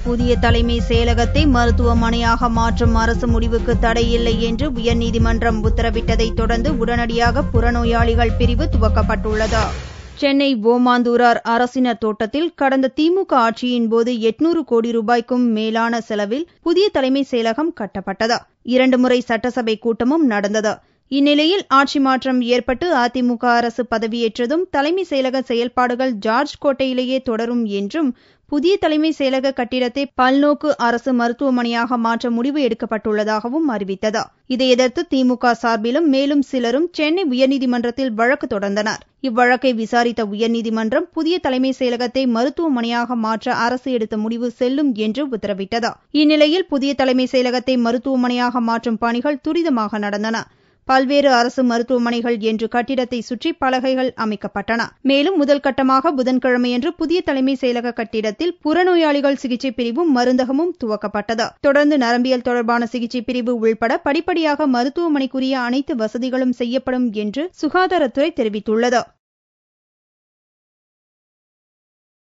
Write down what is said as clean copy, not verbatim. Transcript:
புதிய தலைமை செயலகத்தை மருத்துவமனையாக மாற்றும் அரசு முடிவுக்கு தடையில்லை என்று உயர்நீதிமன்றம் உத்தரவிட்டதைத் தொடர்ந்து உடனடியாக புறநோயாளிகள் பிரிவு துவக்கப்பட்டுள்ளது. சென்னை ஓமாந்தூரார் அரசினர் தோட்டத்தில் கடந்த திமுக ஆட்சியின் போது 800 கோடி ரூபாய்க்கும் மேலான செலவில் புதிய தலைமை செயலகம் கட்டப்பட்டது. 2 முறை சட்டசபை கூட்டமும் நடந்தது. இந்நிலையில் ஆட்சி மாற்றம் ஏற்பட்டு அதிமுக அரசு பதவியேற்றதும் தலைமை செயலக செயல்பாடுகள் ஜார்ஜ் கோட்டையிலேயே தொடரும் என்றும் புதிய தலைமை செயலக கட்டிடத்தை பல்நோக்கு அரசு மருத்துவமனையாக மாற்ற முடிவு எடுக்கப்பட்டுள்ளதாகவும் அறிவித்தது. இதை எதிர்த்து திமுக சார்பிலும் மேலும் சிலரும் சென்னை உயர்நீதிமன்றத்தில் வழக்கு தொடர்ந்தனர். இவ்வழக்கை விசாரித்த உயர்நீதிமன்றம் புதிய தலைமை செயலகத்தை மருத்துவமனையாக மாற்ற அரசு எடுத்த முடிவு செல்லும் என்று உத்தரவிட்டது. இந்நிலையில் புதிய தலைமை செயலகத்தை மருத்துவமனையாக மாற்றும் பணிகள் துரிதமாக நடந்தன. பல்வேறு அரசு மருத்துவமனைகள் என்று கட்டிடத்தை சுற்றி பலகைகள் அமைக்கப்பட்டன. மேலும் முதல் கட்டமாக புதன்கிழமையன்று புதிய தலைமை செயலக கட்டிடத்தில் புறநோயாளிகள் சிகிச்சை பிரிவும் மருந்தகமும் துவக்கப்பட்டது. தொடர்ந்து நரம்பியல் தொடர்பான சிகிச்சை பிரிவு உள்பட படிப்படியாக மருத்துவமனைக்குரிய அனைத்து வசதிகளும் செய்யப்படும் என்று சுகாதாரத்துறை தெரிவித்துள்ளது.